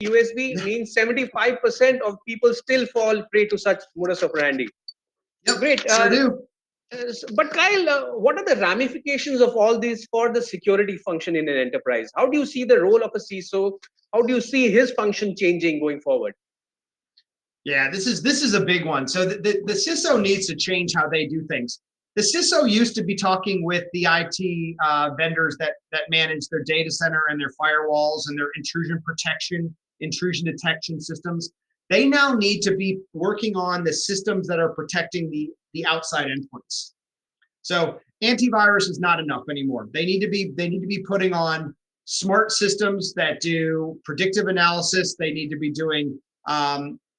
USB means 75% of people still fall prey to such modus operandi. Yep, Great. sure do. But Kyle, what are the ramifications of all this for the security function in an enterprise? How do you see the role of a CISO? How do you see his function changing going forward? Yeah, this is a big one. So the CISO needs to change how they do things. The CISO used to be talking with the IT vendors that manage their data center and their firewalls and their intrusion protection, intrusion detection systems. They now need to be working on the systems that are protecting the outside endpoints. So antivirus is not enough anymore. They need to be putting on smart systems that do predictive analysis. They need to be doing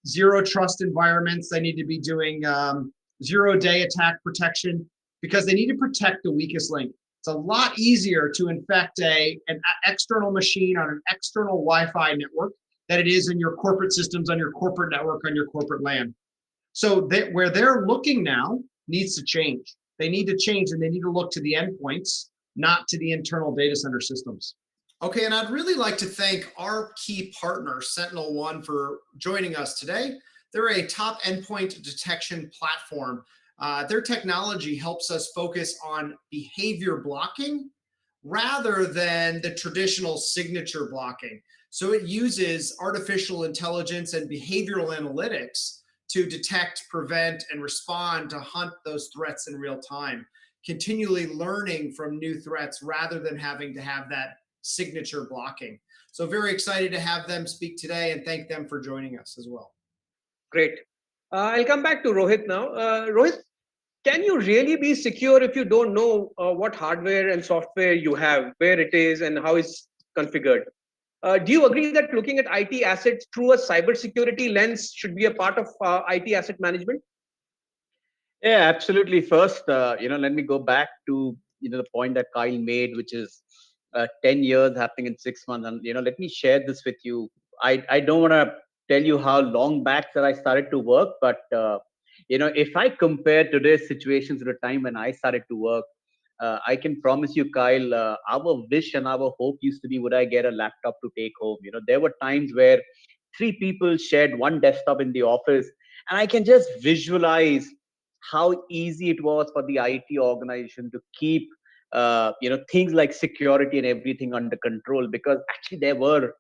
zero trust environments. They need to be doing zero-day attack protection because they need to protect the weakest link. It's a lot easier to infect an external machine on an external Wi-Fi network than it is in your corporate systems, on your corporate network, on your corporate LAN. So where they're looking now needs to change. They need to change and they need to look to the endpoints, not to the internal data center systems. Okay, and I'd really like to thank our key partner, SentinelOne, for joining us today. They're a top endpoint detection platform. Their technology helps us focus on behavior blocking rather than the traditional signature blocking. So it uses artificial intelligence and behavioral analytics to detect, prevent, and respond to hunt those threats in real time, continually learning from new threats rather than having to have that signature blocking. So very excited to have them speak today and thank them for joining us as well. Great. I'll come back to Rohit now. Rohit, can you really be secure if you don't know what hardware and software you have, where it is, and how it's configured? Do you agree that looking at IT assets through a cybersecurity lens should be a part of IT asset management? Yeah, absolutely. First, let me go back to the point that Kyle made, which is 10 years happening in 6 months. And let me share this with you. I don't want to tell you how long back that I started to work, but if I compare today's situations to the time when I started to work, I can promise you, Kyle, our wish and our hope used to be, would I get a laptop to take home? There were times where three people shared one desktop in the office, and I can just visualize how easy it was for the IT organization to keep things like security and everything under control, because actually there were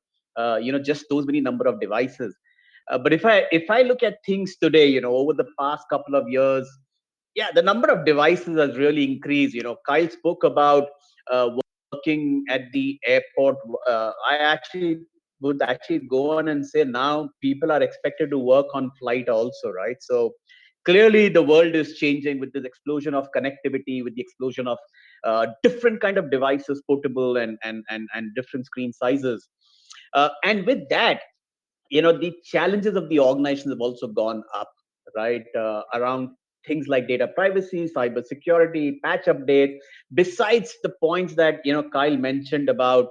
just those many number of devices. But if I look at things today, over the past couple of years, yeah, the number of devices has really increased. Kyle spoke about working at the airport. I actually would actually go on and say now people are expected to work on flight also, right? So clearly the world is changing with this explosion of connectivity, with the explosion of different kind of devices, portable and different screen sizes. And with that, the challenges of the organizations have also gone up, right? Around things like data privacy, cyber security, patch updates. Besides the points that Kyle mentioned about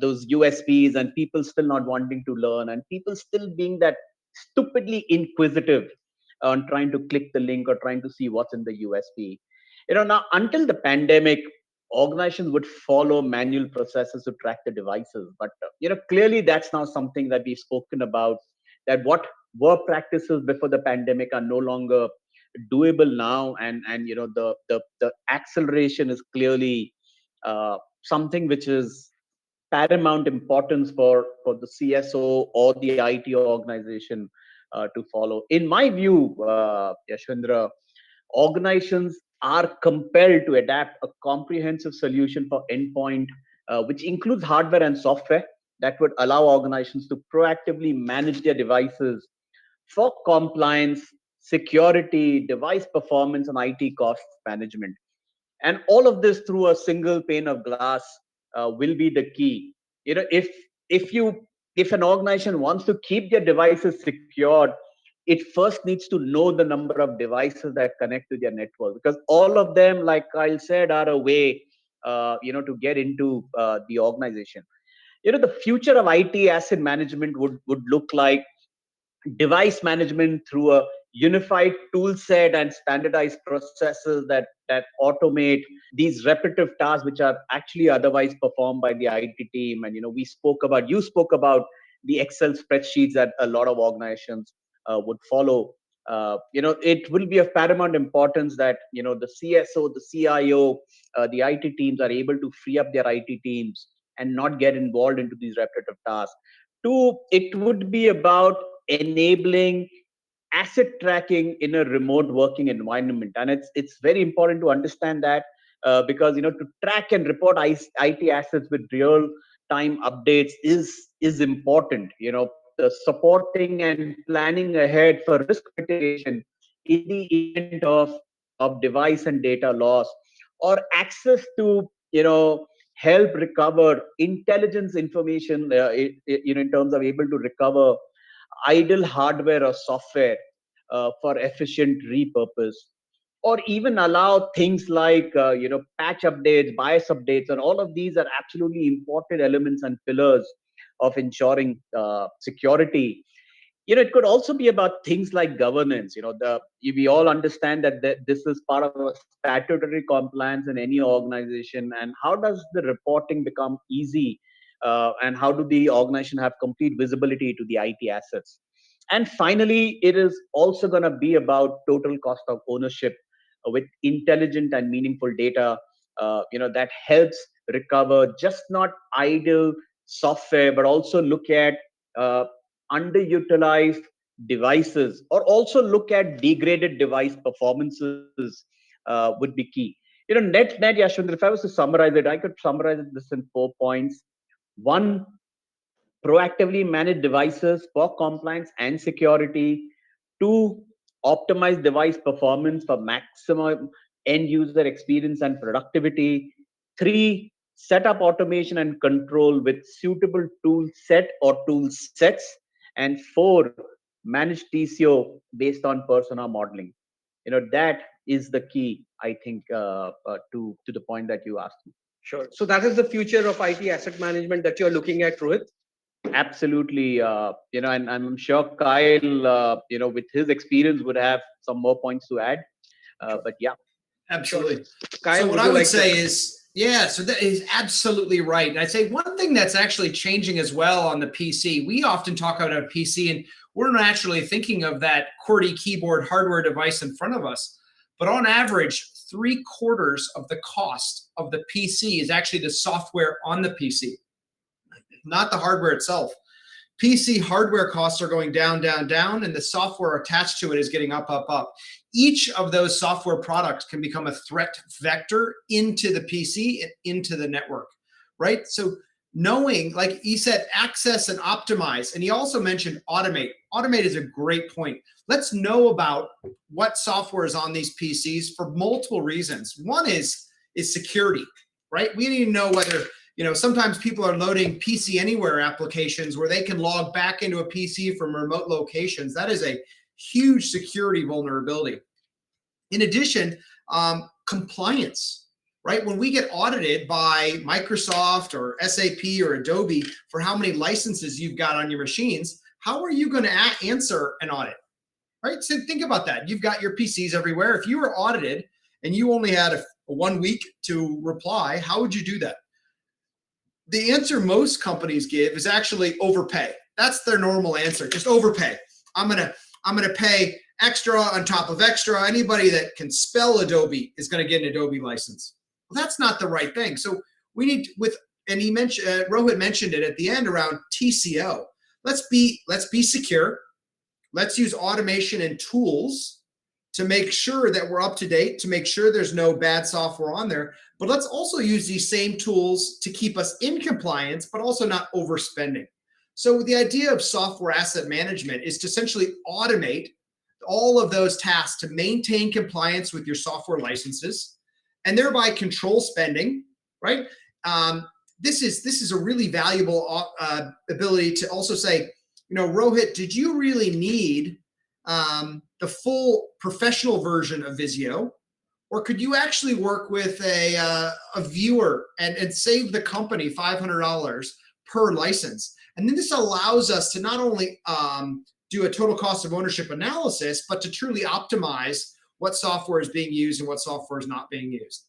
those USPs and people still not wanting to learn and people still being that stupidly inquisitive on trying to click the link or trying to see what's in the USP. Now until the pandemic, organizations would follow manual processes to track the devices, but clearly that's now something that we've spoken about, that what were practices before the pandemic are no longer doable now, and the acceleration is clearly something which is paramount importance for the CSO or the IT organization to follow. In my view, Yashwindra, organizations are compelled to adapt a comprehensive solution for endpoint, which includes hardware and software that would allow organizations to proactively manage their devices for compliance, security, device performance, and IT cost management. And all of this through a single pane of glass will be the key. If an organization wants to keep their devices secured, it first needs to know the number of devices that connect to their network, because all of them, like Kyle said, are a way to get into the organization. The future of IT asset management would look like device management through a unified tool set and standardized processes that automate these repetitive tasks which are actually otherwise performed by the IT team. And you spoke about the Excel spreadsheets that a lot of organizations would follow. It will be of paramount importance that the CSO, the CIO, the IT teams are able to free up their IT teams and not get involved into these repetitive tasks. Two, it would be about enabling asset tracking in a remote working environment, and it's very important to understand that because to track and report IT assets with real time updates is important. The supporting and planning ahead for risk mitigation in the event of device and data loss, or access to help recover intelligence information, in terms of able to recover idle hardware or software for efficient repurpose, or even allow things like patch updates, bias updates, and all of these are absolutely important elements and pillars of ensuring security. It could also be about things like governance. We all understand that this is part of a statutory compliance in any organization, and how does the reporting become easy, and how do the organization have complete visibility to the IT assets? And finally, it is also going to be about total cost of ownership, with intelligent and meaningful data that helps recover just not idle software, but also look at uh, underutilized devices, or also look at degraded device performances would be key. Net, Yashwant, if I was to summarize it, I could summarize this in 4 points. One, proactively manage devices for compliance and security. Two, optimize device performance for maximum end user experience and productivity. Three, set up automation and control with suitable tool set or tool sets. And four, manage TCO based on persona modeling. That is the key, I think, to the point that you asked me. Sure. So that is the future of IT asset management that you're looking at, Rohit. Absolutely. And I'm sure Kyle, with his experience, would have some more points to add. But yeah. Absolutely. Kyle, So what would I you would like say to? is, yeah, so that is absolutely right. And I'd say one thing that's actually changing as well on the PC, we often talk about a PC and we're naturally thinking of that QWERTY keyboard hardware device in front of us. But on average, 3/4 of the cost of the PC is actually the software on the PC, not the hardware itself. PC hardware costs are going down, down, down, and the software attached to it is getting up, up, up. Each of those software products can become a threat vector into the PC and into the network, right? So knowing, like he said, access and optimize, and he also mentioned automate. Automate is a great point. Let's know about what software is on these PCs for multiple reasons. One is security, right? We need to know whether sometimes people are loading PC Anywhere applications where they can log back into a PC from remote locations. That is a huge security vulnerability. In addition, compliance, right? When we get audited by Microsoft or SAP or Adobe for how many licenses you've got on your machines, how are you going to answer an audit, right? So think about that. You've got your PCs everywhere. If you were audited and you only had a 1 week to reply, how would you do that? The answer most companies give is actually overpay. That's their normal answer. Just overpay. I'm gonna pay extra on top of extra. Anybody that can spell Adobe is going to get an Adobe license. Well, that's not the right thing. So we need and he mentioned Rohit mentioned it at the end around TCO. Let's be secure. Let's use automation and tools to make sure that we're up to date, to make sure there's no bad software on there. But let's also use these same tools to keep us in compliance, but also not overspending. So the idea of software asset management is to essentially automate all of those tasks to maintain compliance with your software licenses and thereby control spending, right? This is a really valuable ability to also say, Rohit, did you really need the full professional version of Visio, or could you actually work with a viewer and save the company $500 per license? And then this allows us to not only do a total cost of ownership analysis, but to truly optimize what software is being used and what software is not being used.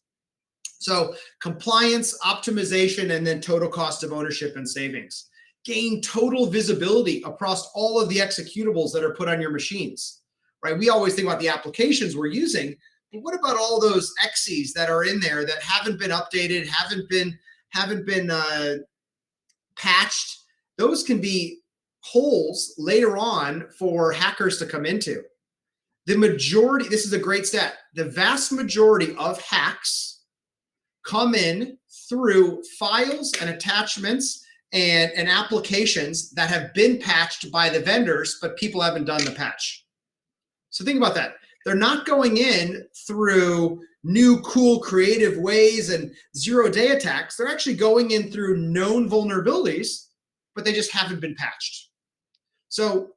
So compliance, optimization, and then total cost of ownership and savings. gain total visibility across all of the executables that are put on your machines, right? We always think about the applications we're using, but what about all those exes that are in there that haven't been updated, haven't been patched? Those can be holes later on for hackers to come into. The majority, this is a great stat, the vast majority of hacks come in through files and attachments and applications that have been patched by the vendors, but people haven't done the patch. So think about that. They're not going in through new, cool, creative ways and zero-day attacks. They're actually going in through known vulnerabilities, but they just haven't been patched. So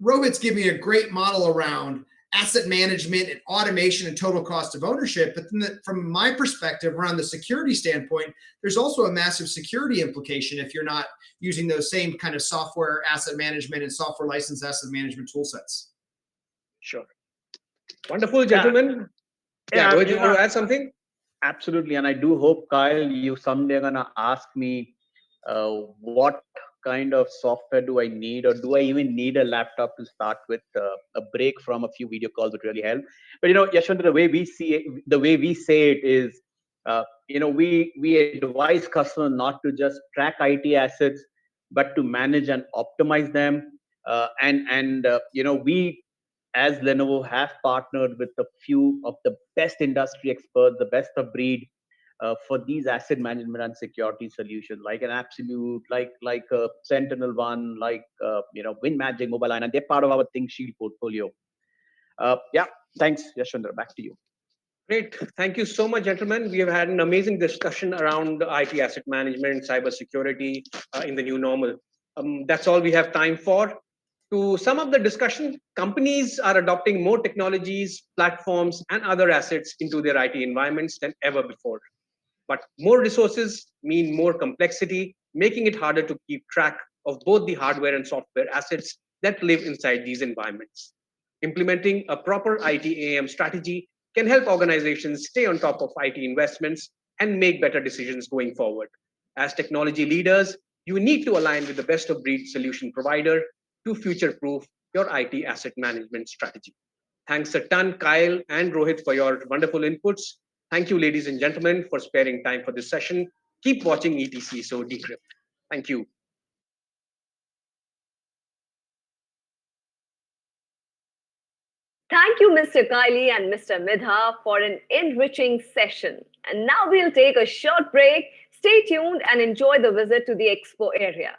Rohit's giving me a great model around asset management and automation and total cost of ownership. But then from my perspective, around the security standpoint, there's also a massive security implication if you're not using those same kind of software asset management and software license asset management tool sets. Sure. Wonderful, gentlemen. Yeah, Rohit, you want to add something? Absolutely, and I do hope, Kyle, you someday are gonna ask me what kind of software do I need, or do I even need a laptop to start with? A break from a few video calls would really help. But Yashwant, the way we see it, the way we say it is, we advise customers not to just track IT assets, but to manage and optimize them. We as Lenovo have partnered with a few of the best industry experts, the best of breed, for these asset management and security solutions, like an Absolute, like a Sentinel One, like WinMagic Mobile Line, and they're part of our ThinkShield portfolio. Yeah, thanks, Yashwandra. Back to you. Great. Thank you so much, gentlemen. We have had an amazing discussion around IT asset management, cybersecurity in the new normal. That's all we have time for. To sum up the discussion, companies are adopting more technologies, platforms, and other assets into their IT environments than ever before. But more resources mean more complexity, making it harder to keep track of both the hardware and software assets that live inside these environments. Implementing a proper IT strategy can help organizations stay on top of IT investments and make better decisions going forward. As technology leaders, you need to align with the best of breed solution provider to future proof your IT asset management strategy. Thanks a ton, Kyle and Rohit, for your wonderful inputs. Thank you, ladies and gentlemen, for sparing time for this session. Keep watching ETC, so Decrypt. Thank you. Thank you, Mr. Kylie and Mr. Midha, for an enriching session. And now we'll take a short break. Stay tuned and enjoy the visit to the expo area.